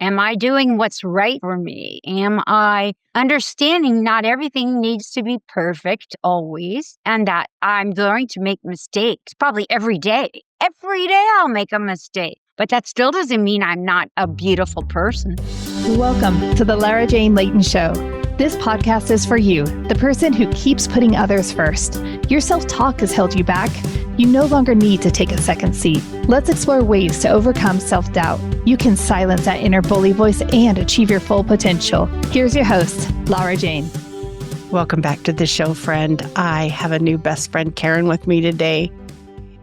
Am I doing what's right for me? Am I understanding not everything needs to be perfect always, and that I'm going to make mistakes probably every day? Every day I'll make a mistake, but that still doesn't mean I'm not a beautiful person. Welcome to the Lara Jane Layton Show. This podcast is for you, the person who keeps putting others first. Your self-talk has held you back. You no longer need to take a second seat. Let's explore ways to overcome self-doubt. You can silence that inner bully voice and achieve your full potential. Here's your host, Lara Jane. Welcome back to the show, friend. I have a new best friend, Karen, with me today.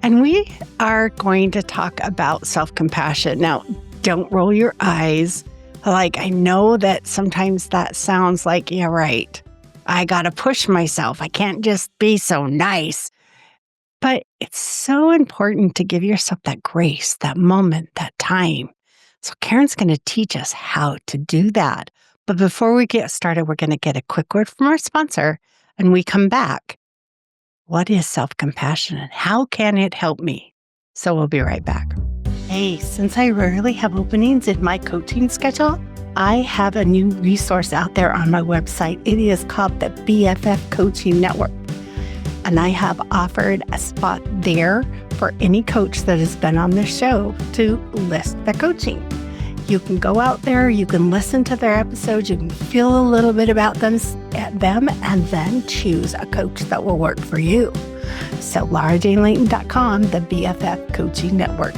And we are going to talk about self-compassion. Now, don't roll your eyes. I know that sometimes that sounds like, yeah, right. I got to push myself. I can't just be so nice. But it's so important to give yourself that grace, that moment, that time. So Karen's going to teach us how to do that. But before we get started, we're going to get a quick word from our sponsor, and we come back. What is self-compassion and how can it help me? So we'll be right back. Hey, since I rarely have openings in my coaching schedule, I have a new resource out there on my website. It is called the BFF Coaching Network. And I have offered a spot there for any coach that has been on the show to list the coaching. You can go out there, you can listen to their episodes, you can feel a little bit about them, and then choose a coach that will work for you. So LaraJaneLayton.com, the BFF Coaching Network.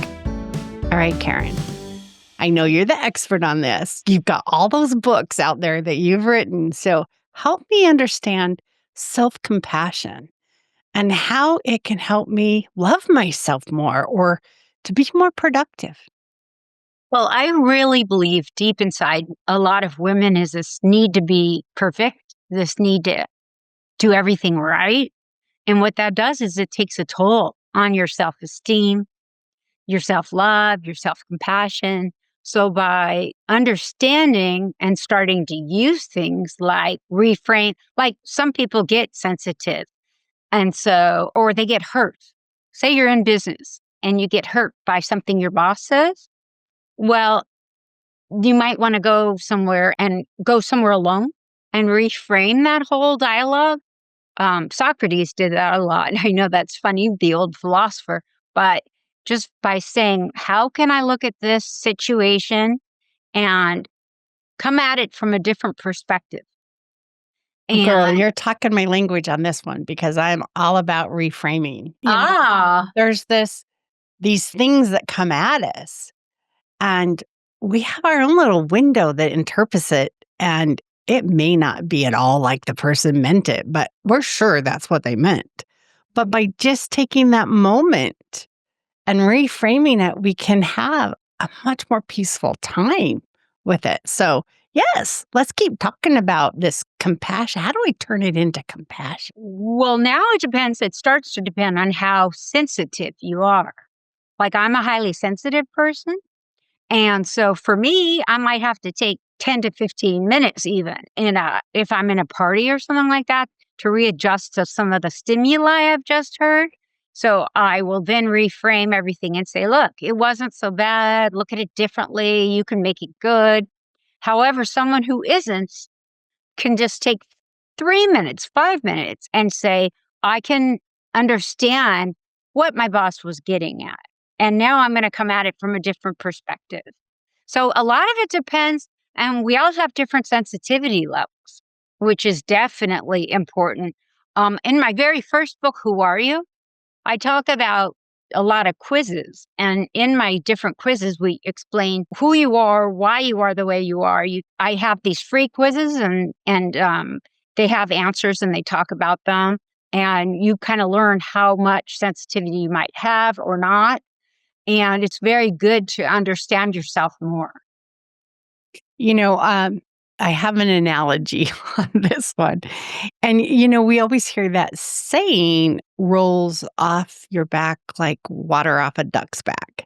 All right, Karen, I know you're the expert on this. You've got all those books out there that you've written. So help me understand self-compassion and how it can help me love myself more or to be more productive. Well, I really believe deep inside a lot of women is this need to be perfect, this need to do everything right. And what that does is it takes a toll on your self-esteem, your self-love, your self-compassion. So by understanding and starting to use things like reframe, like some people get sensitive and so, or they get hurt. Say you're in business and you get hurt by something your boss says. Well, you might want to go somewhere alone and reframe that whole dialogue. Socrates did that a lot. I know that's funny, the old philosopher, but just by saying, how can I look at this situation and come at it from a different perspective? Girl, And you're talking my language on this one because I'm all about reframing. There's these things that come at us, and we have our own little window that interprets it, and it may not be at all like the person meant it, but we're sure that's what they meant. But by just taking that moment and reframing it, we can have a much more peaceful time with it. So, yes, let's keep talking about this compassion. How do I turn it into compassion? well, now it depends. It starts to depend on how sensitive you are. Like I'm a highly sensitive person. And so for me, I might have to take 10 to 15 minutes even if I'm in a party or something like that to readjust to some of the stimuli I've just heard. So I will then reframe everything and say, look, it wasn't so bad. Look at it differently. You can make it good. However, someone who isn't can just take 3 minutes, 5 minutes and say, I can understand what my boss was getting at. And now I'm going to come at it from a different perspective. So a lot of it depends. And we also have different sensitivity levels, which is definitely important. In my very first book, Who Are You? I talk about a lot of quizzes. And in my different quizzes, we explain who you are, why you are the way you are. I have these free quizzes and they have answers and they talk about them. And you kind of learn how much sensitivity you might have or not. And it's very good to understand yourself more. You know, I have an analogy on this one. And, we always hear that saying rolls off your back like water off a duck's back.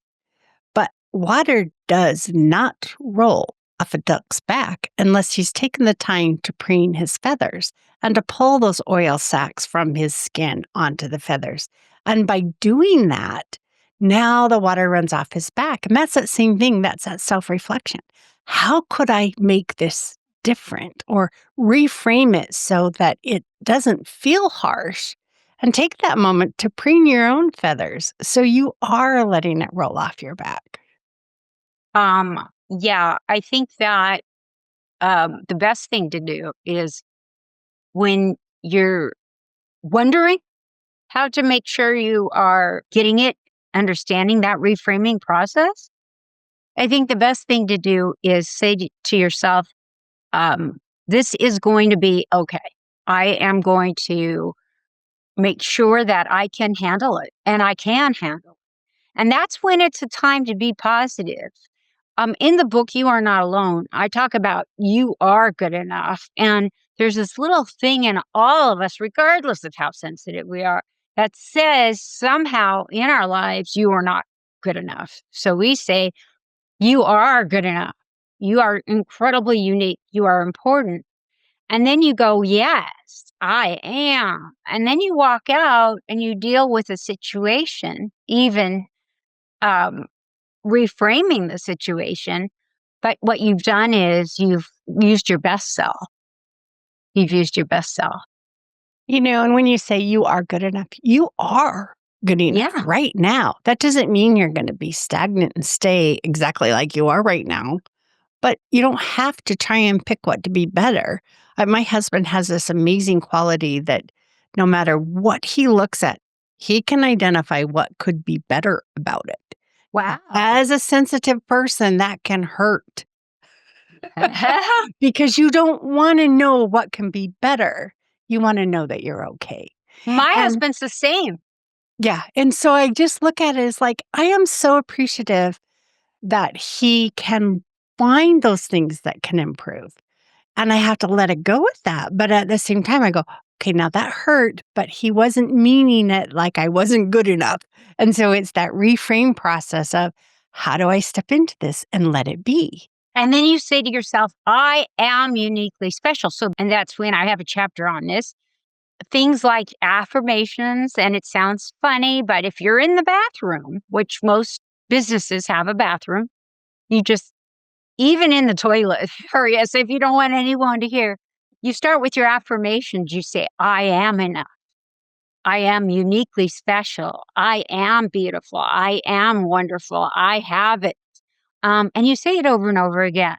But water does not roll off a duck's back unless he's taken the time to preen his feathers and to pull those oil sacs from his skin onto the feathers. And by doing that, now the water runs off his back. And that's that same thing. That's that self-reflection. how could I make this different or reframe it so that it doesn't feel harsh? And take that moment to preen your own feathers so you are letting it roll off your back. Yeah, I think that the best thing to do is when you're wondering how to make sure you are getting it, understanding that reframing process. I think the best thing to do is say to yourself, this is going to be okay. I am going to make sure that I can handle it and I can handle it. And that's when it's a time to be positive. In the book, You Are Not Alone, I talk about you are good enough. And there's this little thing in all of us, regardless of how sensitive we are, that says somehow in our lives, you are not good enough. So we say, you are good enough. You are incredibly unique. You are important. And then you go, yes, I am. And then you walk out and you deal with a situation, even um, reframing the situation. But what you've done is you've used your best self. You've used your best self. And when you say you are good enough, you are good enough Yeah. right now. That doesn't mean you're going to be stagnant and stay exactly like you are right now, but you don't have to try and pick what to be better. My husband has this amazing quality that no matter what he looks at, he can identify what could be better about it. Wow. As a sensitive person, that can hurt because you don't want to know what can be better. You want to know that you're okay. My And husband's the same. yeah, and so I just look at it as like, I am so appreciative that he can find those things that can improve. And I have to let it go with that. But at the same time, I go, okay, now that hurt, but he wasn't meaning it like I wasn't good enough. And so it's that reframe process of how do I step into this and let it be? And then you say to yourself, I am uniquely special. So, and that's when I have a chapter on this. Things like affirmations, and it sounds funny, but if you're in the bathroom, which most businesses have a bathroom, you just, even in the toilet area, so if you don't want anyone to hear, you start with your affirmations. You say, I am enough. I am uniquely special. I am beautiful. I am wonderful. I have it. And you say it over and over again.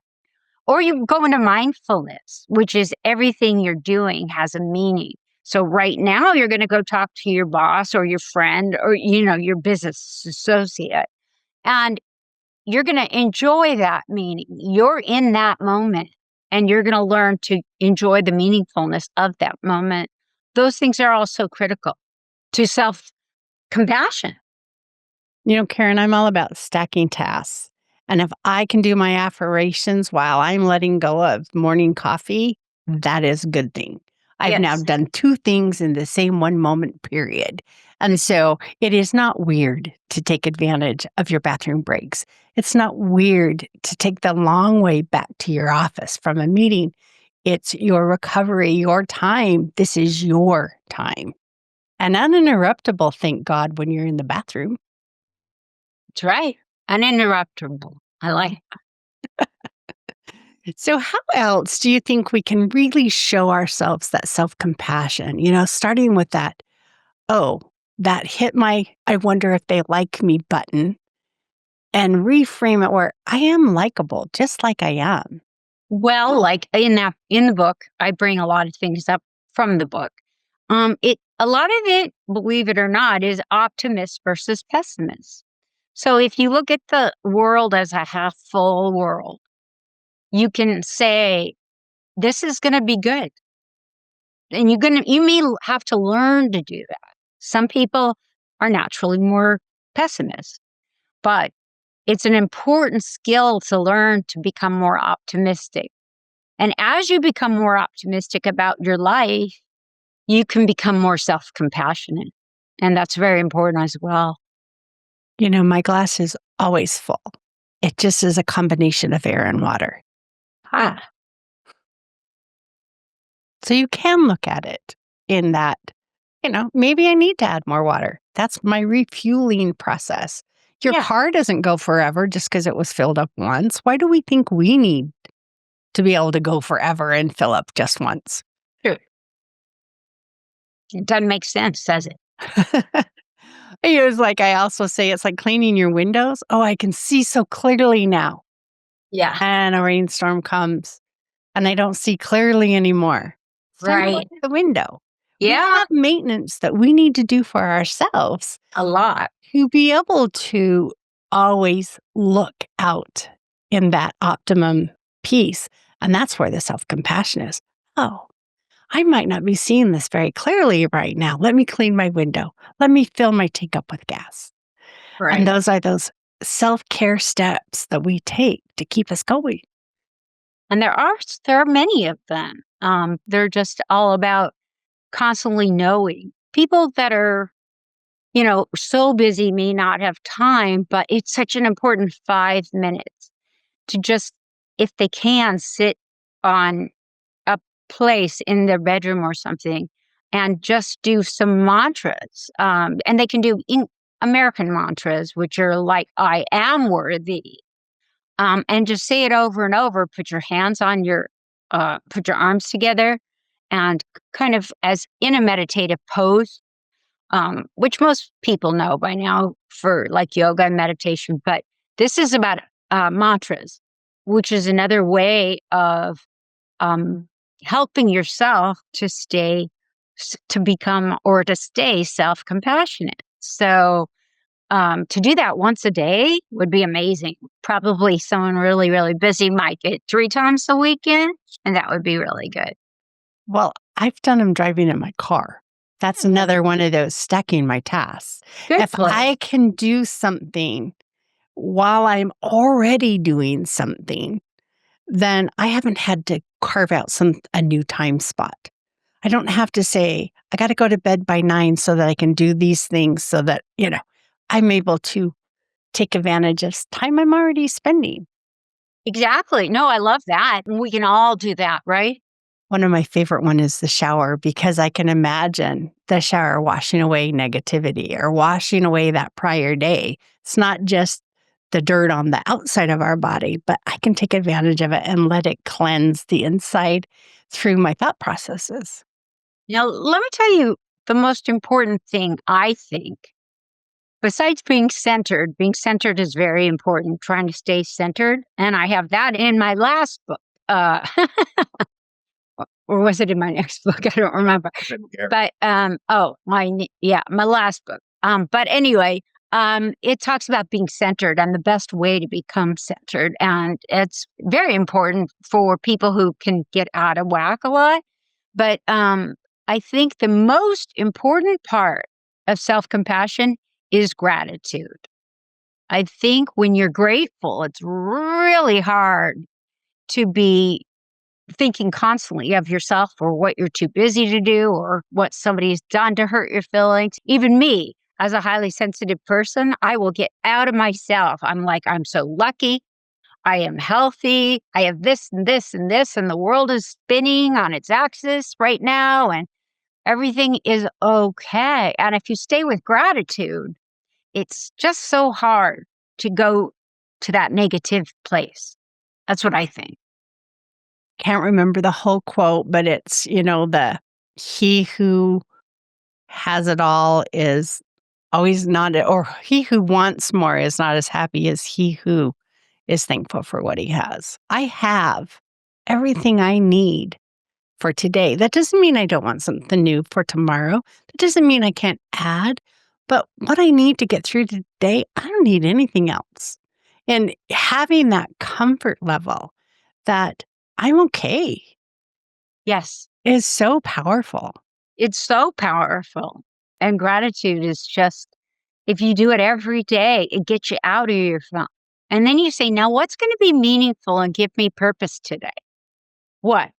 Or you go into mindfulness, which is everything you're doing has a meaning. So right now you're going to go talk to your boss or your friend or your business associate, and you're going to enjoy that meaning. You're in that moment and you're going to learn to enjoy the meaningfulness of that moment. Those things are also critical to self-compassion. Karen, I'm all about stacking tasks. And if I can do my affirmations while I'm letting go of morning coffee, that is a good thing. I've now Yes. done two things in the same one moment period. And so it is not weird to take advantage of your bathroom breaks. It's not weird to take the long way back to your office from a meeting. It's your recovery, your time. This is your time. And uninterruptible, thank God, when you're in the bathroom. That's right. Uninterruptible. I like So, how else do you think we can really show ourselves that self compassion? Starting with that, oh, that hit my I wonder if they like me button and reframe it where I am likable just like I am. Well, like in the book, I bring a lot of things up from the book. It a lot of it, believe it or not, is optimist versus pessimist. So if you look at the world as a half full world, you can say this is going to be good, and you may have to learn to do that. Some people are naturally more pessimist, but it's an important skill to learn to become more optimistic. And as you become more optimistic about your life, you can become more self compassionate. And that's very important as well. My glass is always full. It just is a combination of air and water. Ah, So, you can look at it in that, maybe I need to add more water. That's my refueling process. Your Yeah. car doesn't go forever just because it was filled up once. Why do we think we need to be able to go forever and fill up just once? True. It doesn't make sense, does it? It was like I also say it's like cleaning your windows. Oh, I can see so clearly now. Yeah. And a rainstorm comes and I don't see clearly anymore. It's time to look Right. at the window. We Yeah. have maintenance that we need to do for ourselves A lot. to be able to always look out in that optimum piece. And that's where the self compassion is. Oh, I might not be seeing this very clearly right now. Let me clean my window. Let me fill my tank up with gas. And Right. those are those self care steps that we take to keep us going. And there are many of them. They're just all about constantly knowing. People that are, so busy may not have time, but it's such an important 5 minutes to just, if they can, sit on a place in their bedroom or something and just do some mantras. And they can do American mantras, which are like, I am worthy. And just say it over and over. Put your arms together and kind of as in a meditative pose, which most people know by now for like yoga and meditation. But this is about mantras, which is another way of um, helping yourself to become or to stay self compassionate. So, to do that once a day would be amazing. Probably someone really, really busy might get 3 times a weekend, and that would be really good. Well, I've done them driving in my car. That's another one of those stacking my tasks. Good If plan. I can do something while I'm already doing something, then I haven't had to carve out a new time spot. I don't have to say, I got to go to bed by 9 so that I can do these things so that, I'm able to take advantage of time I'm already spending. Exactly. No, I love that. And we can all do that, right? One of my favorite one is the shower because I can imagine the shower washing away negativity or washing away that prior day. It's not just the dirt on the outside of our body, but I can take advantage of it and let it cleanse the inside through my thought processes. Now, let me tell you the most important thing I think, besides being centered is very important, trying to stay centered. And I have that in my last book. Uh, or was it in my next book? I don't remember. But my last book. But anyway, it talks about being centered and the best way to become centered, and it's very important for people who can get out of whack a lot. But I think the most important part of self compassion is gratitude. I think when you're grateful, it's really hard to be thinking constantly of yourself or what you're too busy to do or what somebody's done to hurt your feelings. Even me, as a highly sensitive person, I will get out of myself. I'm like, I'm so lucky. I am healthy. I have this and this and this, and the world is spinning on its axis right now, and everything is okay. And if you stay with gratitude, it's just so hard to go to that negative place. That's what I think. Can't remember the whole quote, but it's, the he who has it all is always not, or he who wants more is not as happy as he who is thankful for what he has. I have everything I need for today. That doesn't mean I don't want something new for tomorrow. That doesn't mean I can't add. But what I need to get through today, I don't need anything else. And having that comfort level that I'm okay Yes. is so powerful. It's so powerful. And gratitude is just, if you do it every day, it gets you out of your phone. And then you say, now what's going to be meaningful and give me purpose today? What?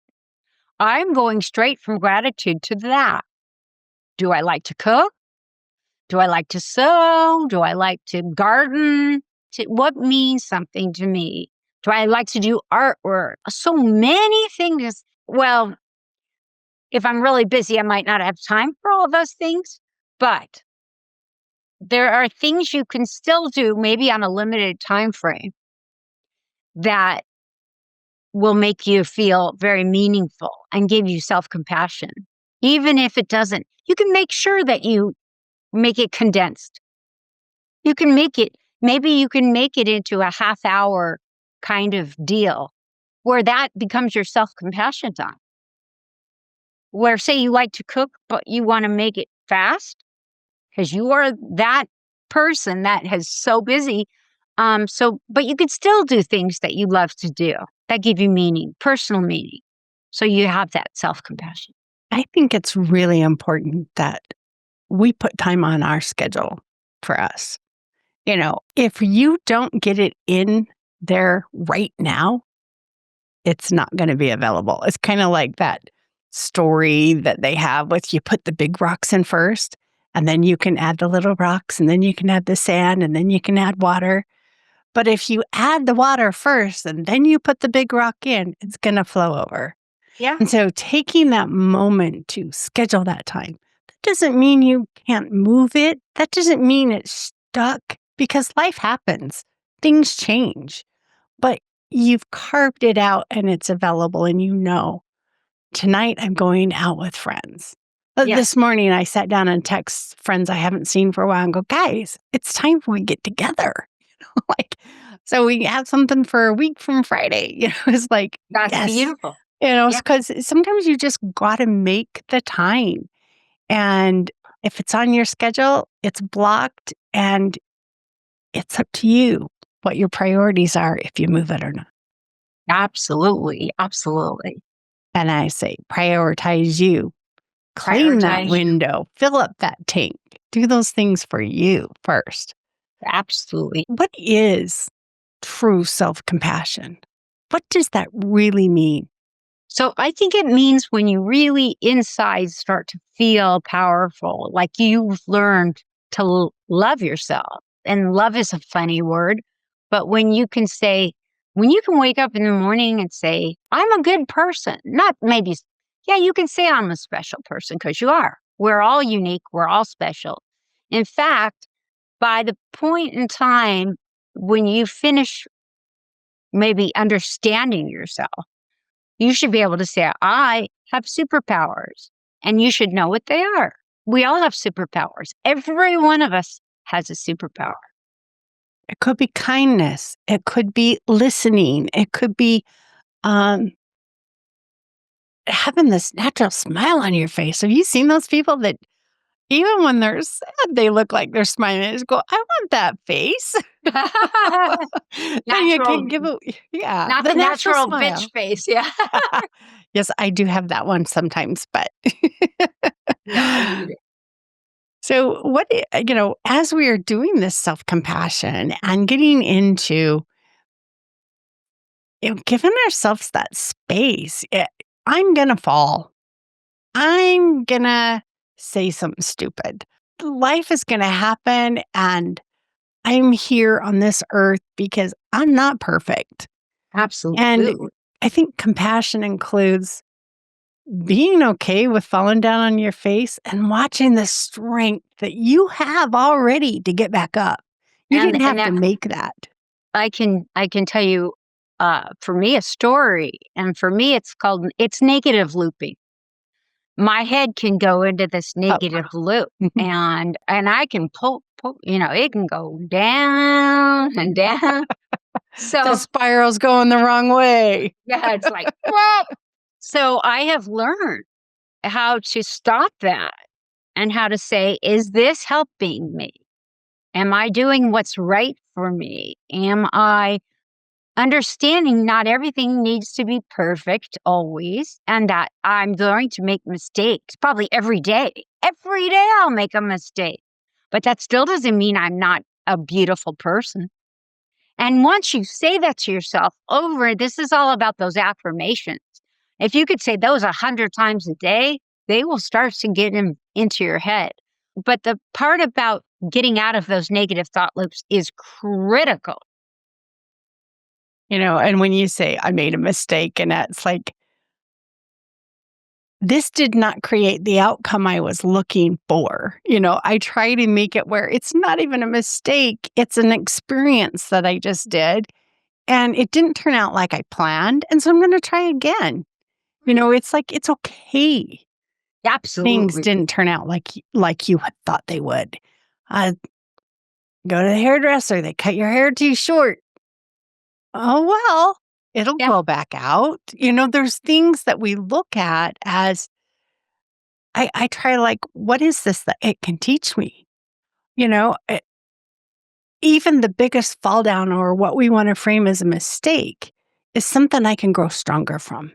I'm going straight from gratitude to that. Do I like to cook? Do I like to sew? Do I like to garden? What means something to me? Do I like to do artwork? So many things. Well, if I'm really busy, I might not have time for all those things. But there are things you can still do, maybe on a limited time frame, that will make you feel very meaningful and give you self-compassion. Even if it doesn't, you can make sure that you make it condensed. You can make it, maybe you can make it into a half hour kind of deal where that becomes your self-compassion time. Where, say, you like to cook, but you want to make it fast because you are that person that is so busy. But you could still do things that you love to do that give you meaning, personal meaning. So you have that self-compassion. I think it's really important that we put time on our schedule for us. If you don't get it in there right now, it's not going to be available. It's kind of like that story that they have with you put the big rocks in first, and then you can add the little rocks, and then you can add the sand, and then you can add water. But if you add the water first and then you put the big rock in, it's going to flow over. Yeah. And so taking that moment to schedule that time, that doesn't mean you can't move it. That doesn't mean it's stuck because life happens. Things change. But you've carved it out and it's available and tonight I'm going out with friends. This Yes. morning I sat down and text friends I haven't seen for a while and go, guys, it's time for we get together. Like, so we have something for a week from Friday. It's like, That's yes, beautiful. Yeah. because sometimes you just got to make the time. And if it's on your schedule, it's blocked and it's up to you what your priorities are if you move it or not. Absolutely. Absolutely. And I say, prioritize you, claim that Prioritize you. window, fill up that tank, do those things for you first. Absolutely. What is true self compassion? What does that really mean? So I think it means when you really inside start to feel powerful, like you've learned to love yourself. And love is a funny word, but when you can say, when you can wake up in the morning and say, I'm a good person, not maybe, yeah, you can say I'm a special person because you are. We're all unique. We're all special. In fact, by the point in time when you finish maybe understanding yourself, you should be able to say, I have superpowers, and you should know what they are. We all have superpowers. Every one of us has a superpower. It could be kindness. It could be listening. It could be um, having this natural smile on your face. Have you seen those people that even when they're sad, they look like they're smiling? They just go, I want that face. Then you Natural, can give it, yeah, not the the natural natural bitch smile. face. Yeah. Yes, I do have that one sometimes, but No, I get it. so as we are doing this self-compassion and getting into giving ourselves that space, I'm gonna fall. I'm gonna say something stupid. Life is gonna happen, and I'm here on this earth because I'm not perfect. And Absolutely. I think compassion includes being okay with falling down on your face and watching the strength that you have already to get back up. You And didn't and have to that make that. I can tell you, for me, a story, and for me, it's negative looping. My head can go into this Oh, negative loop, and I can pull, it can go down and down. the So, spiral's going the wrong way. yeah, it's like, "Whoa." So I have learned how to stop that and how to say, "Is this helping me? Am I doing what's right for me? Am I understanding not everything needs to be perfect always, and that I'm going to make mistakes probably every day. Every day I'll make a mistake. But that still doesn't mean I'm not a beautiful person." And once you say that to yourself over, this is all about those affirmations. If you could say those 100 times a day, they will start to get into your head. But the part about getting out of those negative thought loops is critical. And when you say I made a mistake, and that's like, this did not create the outcome I was looking for. I try to make it where it's not even a mistake. It's an experience that I just did. And it didn't turn out like I planned. And so I'm going to try again. It's like, it's okay. Things Absolutely. didn't turn out like you had thought they would. Go to the hairdresser. They cut your hair too short. Oh, well, it'll Yeah. grow back out. There's things that we look at as I try, like, what is this that it can teach me? Even the biggest fall down or what we want to frame as a mistake is something I can grow stronger from.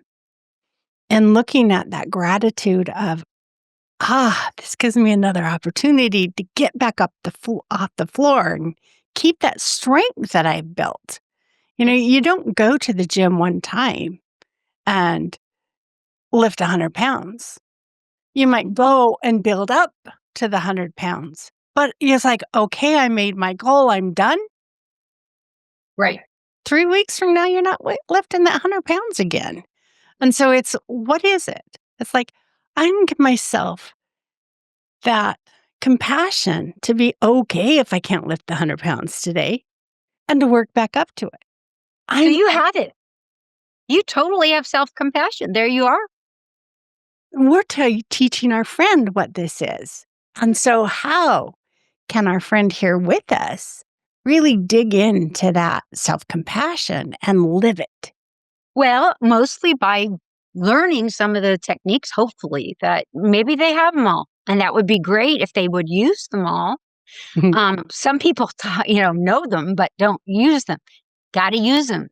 And looking at that gratitude of, this gives me another opportunity to get back up off the floor and keep that strength that I've built. You don't go to the gym one time and lift 100 pounds. You might go and build up to the 100 pounds. But it's like, okay, I made my goal. I'm done. Right. 3 weeks from now, you're not lifting that 100 pounds again. And so it's, what is it? It's like, I can give myself that compassion to be okay if I can't lift the 100 pounds today and to work back up to it. So you have it. You totally have self-compassion. There you are. We're teaching our friend what this is. And so how can our friend here with us really dig into that self-compassion and live it? Well, mostly by learning some of the techniques, hopefully, that maybe they have them all. And that would be great if they would use them all. Some people, know them, but don't use them. Got to use them.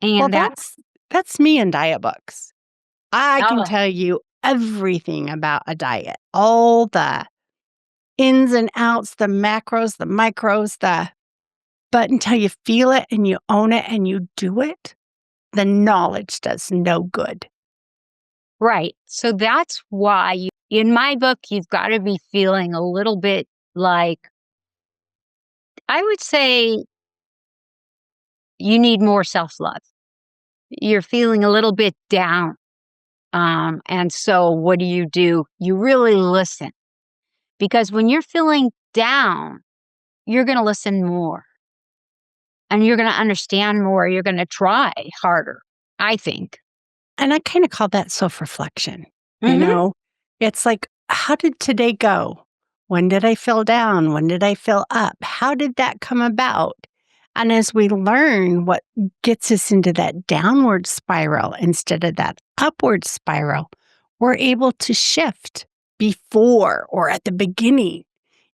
Well, And that's me in diet books. I can oh, tell you everything about a diet, all the ins and outs, the macros, the micros, but until you feel it and you own it and you do it, the knowledge does no good. right. So that's why in my book, you've got to be feeling a little bit like, I would say you need more self love. You're feeling a little bit down. And so what do? You really listen because when you're feeling down, you're going to listen more and you're going to understand more. You're going to try harder, I think. And I kind of call that self-reflection. Hmm. It's like, how did today go? When did I feel down? When did I feel up? How did that come about? And as we learn what gets us into that downward spiral instead of that upward spiral, we're able to shift before or at the beginning.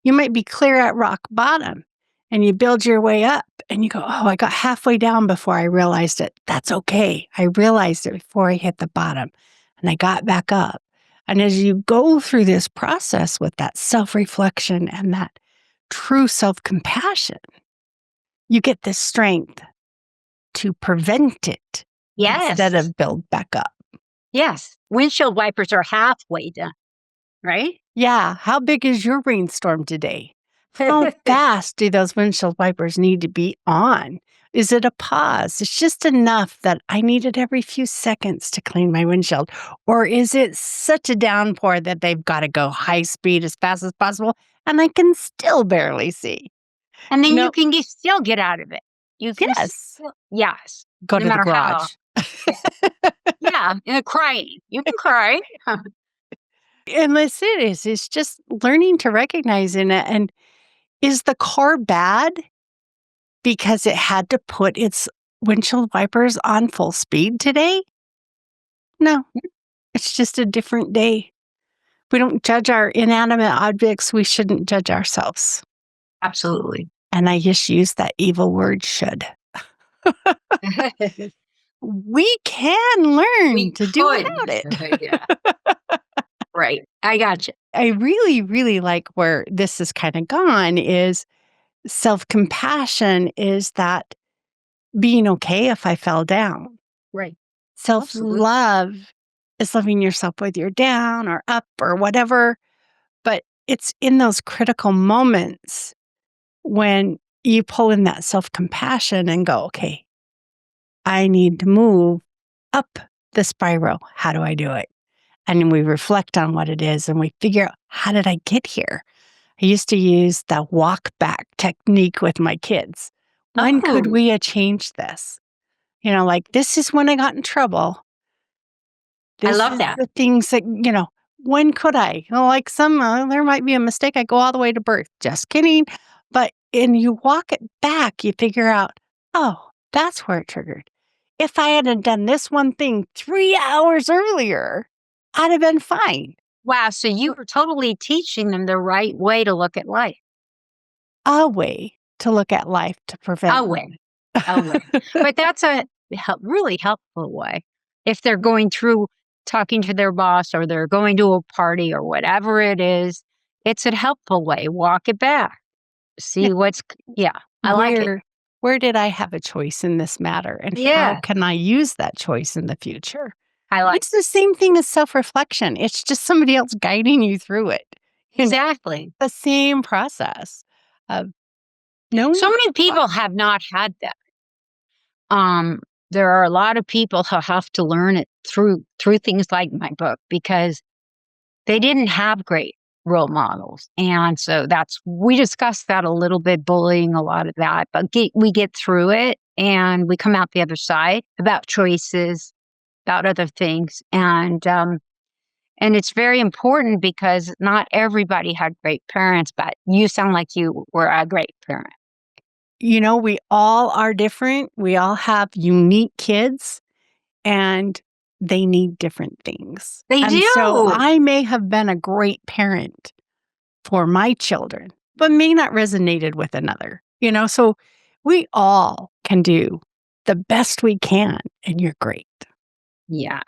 You might be clear at rock bottom and you build your way up and you go, oh, I got halfway down before I realized it. That's okay. I realized it before I hit the bottom and I got back up. And as you go through this process with that self-reflection and that true self-compassion, you get the strength to prevent it instead Yes. of build back up. Yes. Windshield wipers are halfway done, right? Yeah. How big is your rainstorm today? How fast do those windshield wipers need to be on? Is it a pause? It's just enough that I need it every few seconds to clean my windshield. Or is it such a downpour that they've got to go high speed as fast as possible and I can still barely see? And You then you know, can still get out of it. You can yes, still, yes, go no to the matter how. garage. Yeah. Yeah. And crying. You can cry. And it's just learning to recognize in it. And is the car bad because it had to put its windshield wipers on full speed today? No, it's just a different day. We don't judge our inanimate objects. We shouldn't judge ourselves. Absolutely. And I just use that evil word should. We can learn We to do could. without it. Yeah. Right. I got you. I really, really like where this has kind of gone is self-compassion is that being okay if I fell down. Right. Absolutely. Self-love is loving yourself whether you're down or up or whatever. But it's in those critical moments when you pull in that self-compassion and go, okay, I need to move up the spiral. How do I do it? and we reflect on what it is and we figure out, how did I get here? I used to use the walk back technique with my kids. When could Oh, we have changed this? Like, this is when I got in trouble. I This love is that. the things that, when could I? Like there might be a mistake. I go all the way to birth. Just kidding. And you walk it back, you figure out, oh, that's where it triggered. If I hadn't done this one thing 3 hours earlier, I'd have been fine. Wow, so you were totally teaching them the right way to look at life. A way to look at life to A prevent. way, a way. But that's a really helpful way. If they're going through talking to their boss or they're going to a party or whatever it is, it's a helpful way. Walk it back. Yeah. See yeah, I like it. Where did I have a choice in this matter? And how Yeah, can I use that choice in the future? I like It's the same thing as self-reflection. It's just somebody else guiding you through it. exactly. The same process of knowing So many what people have not had that. Um, there are a lot of people who have to learn it through things like my book because they didn't have great role models. And so we discussed that a little bit, bullying, a lot of that, but we get through it and we come out the other side about choices, about other things. And it's very important because not everybody had great parents, but you sound like you were a great parent. we all are different. We all have unique kids and they need different things. They And so do. I may have been a great parent for my children, but may not resonated with another. So we all can do the best we can, and you're great. Yeah.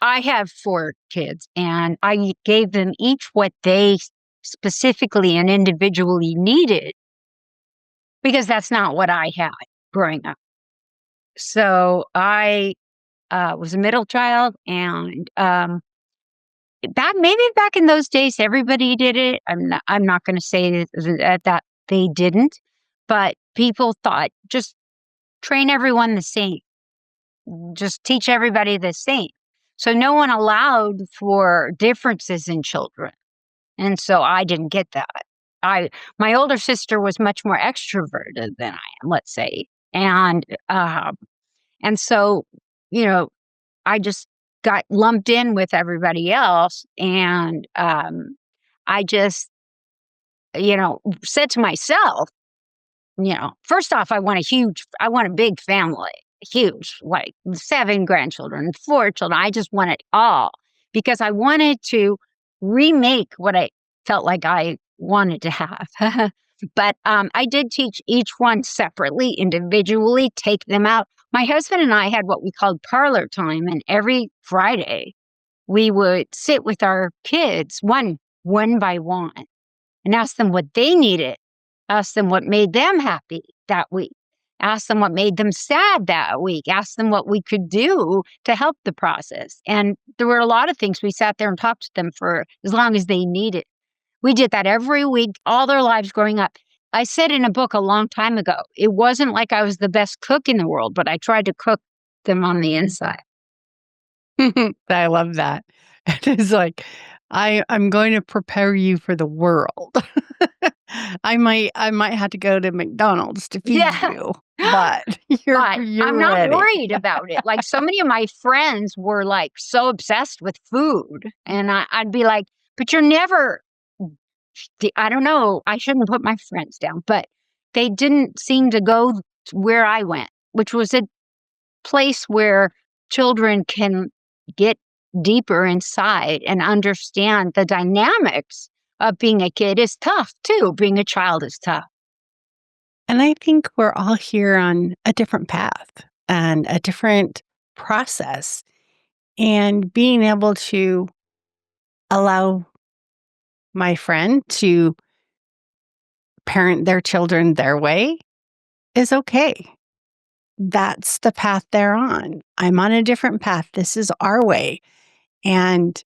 I have 4 kids, and I gave them each what they specifically and individually needed because that's not what I had growing up. So I was a middle child, and back in those days, everybody did it. I'm not going to say that they didn't, but people thought just train everyone the same, just teach everybody the same. So no one allowed for differences in children. And so I didn't get that. I My older sister was much more extroverted than I am, let's say. And so, you know, I just got lumped in with everybody else. And I just, said to myself, first off, I want a big family, huge, like 7 grandchildren, 4 children. I just want it all because I wanted to remake what I felt like I wanted to have. But I did teach each one separately, individually, take them out. My husband and I had what we called parlor time, and every Friday we would sit with our kids one by one and ask them what they needed, ask them what made them happy that week, ask them what made them sad that week, ask them what we could do to help the process. And there were a lot of things we sat there and talked to them for as long as they needed. We did that every week, all their lives growing up. I said in a book a long time ago, it wasn't like I was the best cook in the world, but I tried to cook them on the inside. I love that. It's like, I'm going to prepare you for the world. I might have to go to McDonald's to feed Yeah. you, but you're But I'm you're not ready. worried about it. Like, so many of my friends were, like, so obsessed with food, and I'd be like, "But you're never." I don't know, I shouldn't put my friends down, but they didn't seem to go where I went, which was a place where children can get deeper inside and understand the dynamics of being a kid is tough too. Being a child is tough. And I think we're all here on a different path and a different process. And being able to allow my friend to parent their children their way is okay. That's the path they're on. I'm on a different path. This is our way. And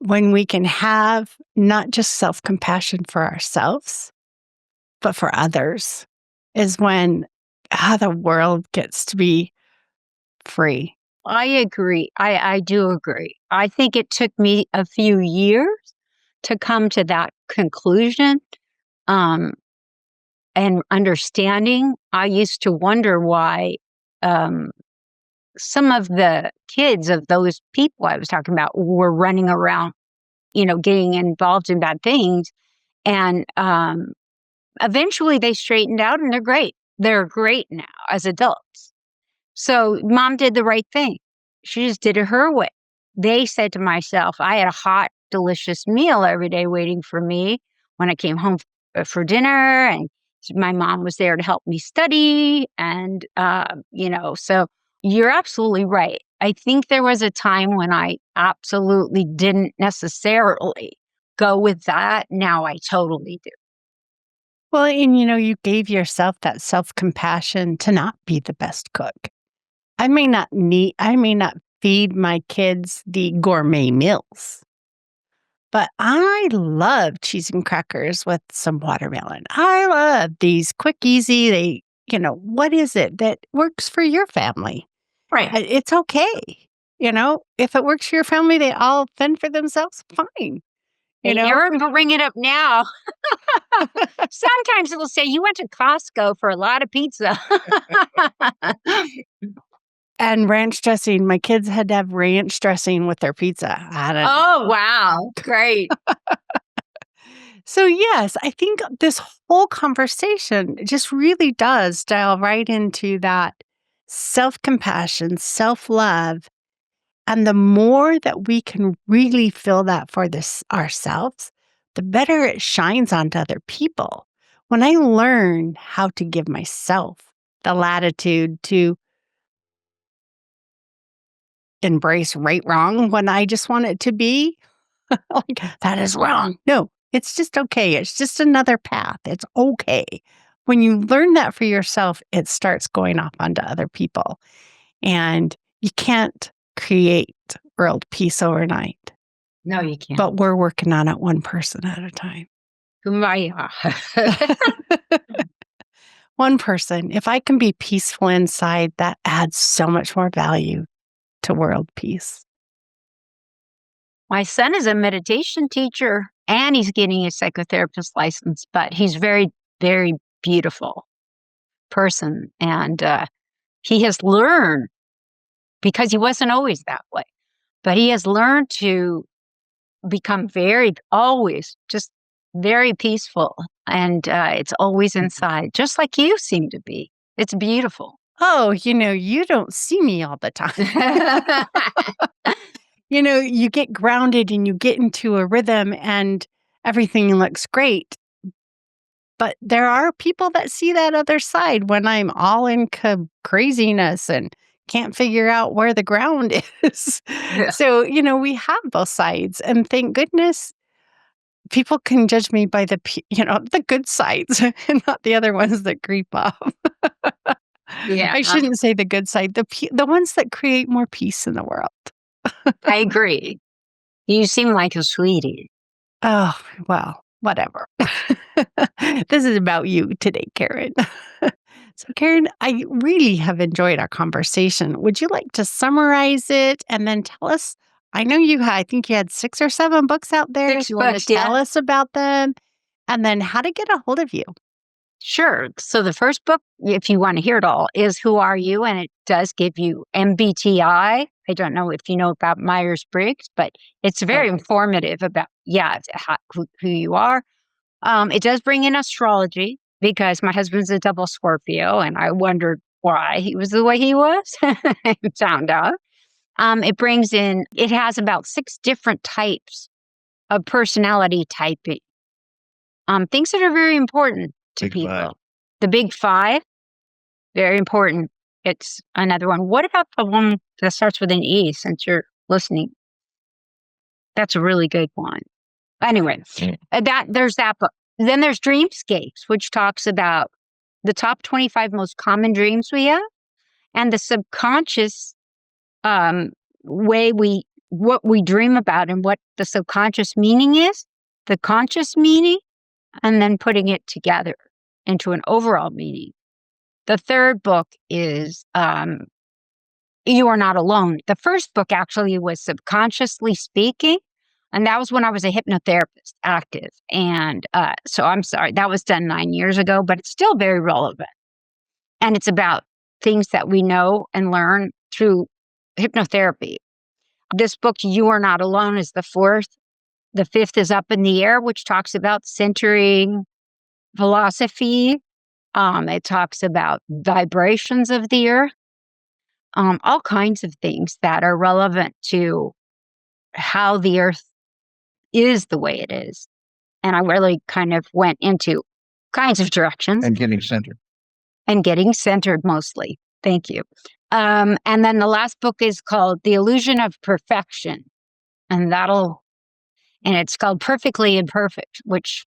when we can have not just self compassion for ourselves, but for others, is when the world gets to be free. I agree. I do agree. I think it took me a few years to come to that conclusion. Um, and understanding, I used to wonder why um, some of the kids of those people I was talking about were running around, getting involved in bad things. And eventually they straightened out and they're great. They're great now as adults. So mom did the right thing. She just did it her way. They said to myself, I had a hot, delicious meal every day waiting for me when I came home for dinner. And my mom was there to help me study. And, so you're absolutely right. I think there was a time when I absolutely didn't necessarily go with that. Now I totally do. Well, and you gave yourself that self-compassion to not be the best cook. I may not feed my kids the gourmet meals, but I love cheese and crackers with some watermelon. I love these quick, easy, what is it that works for your family? Right. It's okay. If it works for your family, they all fend for themselves, fine. You They know, never bring it up now. Sometimes it'll say, "You went to Costco for a lot of pizza." and ranch dressing. My kids had to have ranch dressing with their pizza. I don't know. Oh, wow. Great. So, yes, I think this whole conversation just really does dial right into that self compassion, self love. And the more that we can really feel that for this ourselves, the better it shines onto other people. When I learn how to give myself the latitude to embrace right wrong when I just want it to be, like, that is wrong. No, it's just okay. It's just another path. It's okay. When you learn that for yourself, it starts going off onto other people. And you can't create world peace overnight, No, you can't. but we're working on it one person at a time. Kumbaya. One person. If I can be peaceful inside, that adds so much more value to world peace. My son is a meditation teacher and he's getting a psychotherapist license, but he's very, very beautiful person. And he has learned because he wasn't always that way, but he has learned to become always just very peaceful. And it's always inside, just like you seem to be. It's beautiful. Oh, you don't see me all the time. You get grounded and you get into a rhythm and everything looks great. But there are people that see that other side when I'm all in craziness and can't figure out where the ground is. Yeah. So, we have both sides. And thank goodness people can judge me by the good sides and not the other ones that creep up. Yeah, I shouldn't say the good side, the ones that create more peace in the world. I agree. You seem like a sweetie. Oh, well, whatever. This is about you today, Karen. So, Karen, I really have enjoyed our conversation. Would you like to summarize it and then tell us? I think you had 6 or 7 books out there. Do 6 you want to books, yeah. tell us about them and then how to get a hold of you? Sure. So the first book, if you want to hear it all, is Who Are You? And it does give you MBTI. I don't know if you know about Myers-Briggs, but it's very informative about, who you are. It does bring in astrology because my husband's a double Scorpio and I wondered why he was the way he was. I found out. It has about 6 different types of personality typing. Things that are very important to Big five. people. The big 5, very important. It's another one. What about the one that starts with an E since you're listening? That's a really good one. Anyway, there's that book. Then there's Dreamscapes, which talks about the top 25 most common dreams we have and the subconscious um, what we dream about and what the subconscious meaning is, the conscious meaning, and then putting it together into an overall meaning. The third book is You Are Not Alone. The first book actually was Subconsciously Speaking. And that was when I was a hypnotherapist active. And so I'm sorry, that was done 9 years ago, but it's still very relevant. And it's about things that we know and learn through hypnotherapy. This book, You Are Not Alone, is the fourth. The fifth is Up in the Air, which talks about centering philosophy. It talks about vibrations of the earth, all kinds of things that are relevant to how the earth is the way it is. And I really kind of went into kinds of directions. And getting centered. And getting centered mostly. Thank you. And then the last book is called The Illusion of Perfection. And it's called Perfectly Imperfect, which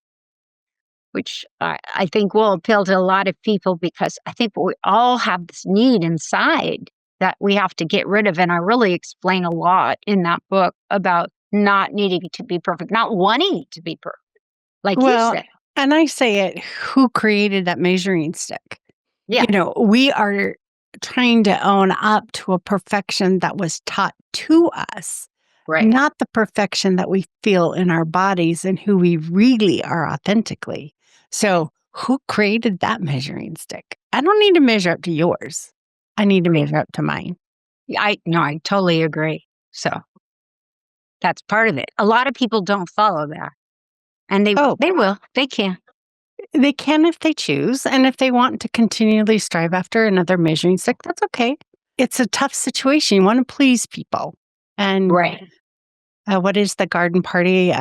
I think will appeal to a lot of people, because I think we all have this need inside that we have to get rid of. And I really explain a lot in that book about not needing to be perfect, not wanting to be perfect, like you said. And I say it, who created that measuring stick? Yeah. We are trying to own up to a perfection that was taught to us, Right. not the perfection that we feel in our bodies and who we really are authentically. So who created that measuring stick? I don't need to measure up to yours. I need to measure up to mine. I totally agree. So that's part of it. A lot of people don't follow that. And they will. They can. They can if they choose. And if they want to continually strive after another measuring stick, that's okay. It's a tough situation. You want to please people. And what is the garden party?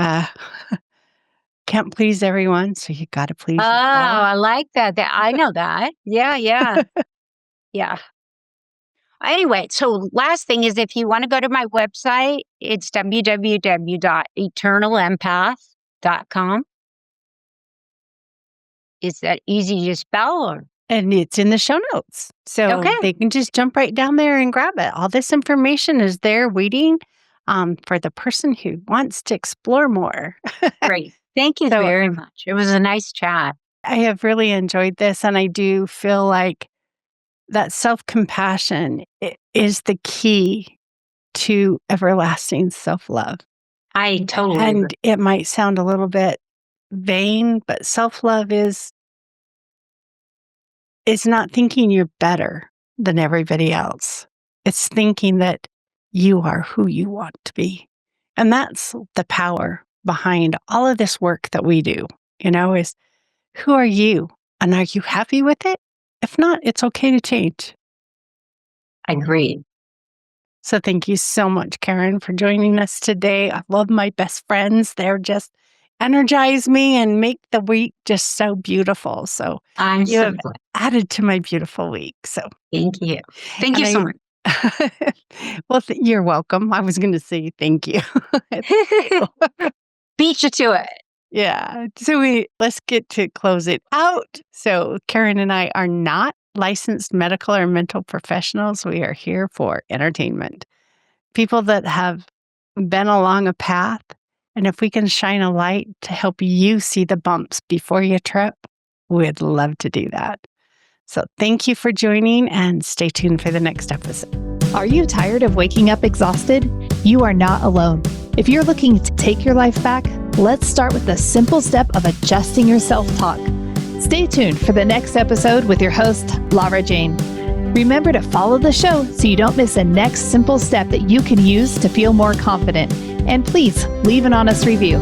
Can't please everyone, so you got to please yourself. I like that. I know that. Yeah. Yeah. Anyway, so last thing is, if you want to go to my website, it's www.eternalempath.com. Is that easy to spell? And it's in the show notes. So they can just jump right down there and grab it. All this information is there waiting for the person who wants to explore more. Great. Thank you very much. It was a nice chat. I have really enjoyed this. And I do feel like that self-compassion is the key to everlasting self-love. I totally agree. And it might sound a little bit vain, but self-love is not thinking you're better than everybody else. It's thinking that you are who you want to be. And that's the power behind all of this work that we do, is who are you? And are you happy with it? If not, it's okay to change. Agreed. So thank you so much, Karen, for joining us today. I love my best friends. They're just energize me and make the week just so beautiful. So you have added to my beautiful week. So thank you. Thank you so much. Well, you're welcome. I was going to say thank you. Beat you to it. Yeah. So let's get to close it out. So Karen and I are not licensed medical or mental professionals. We are here for entertainment. People that have been along a path. And if we can shine a light to help you see the bumps before you trip, we'd love to do that. So thank you for joining, and stay tuned for the next episode. Are you tired of waking up exhausted? You are not alone. If you're looking to take your life back, let's start with the simple step of adjusting your self-talk. Stay tuned for the next episode with your host, Lara Jane. Remember to follow the show so you don't miss the next simple step that you can use to feel more confident. And please leave an honest review.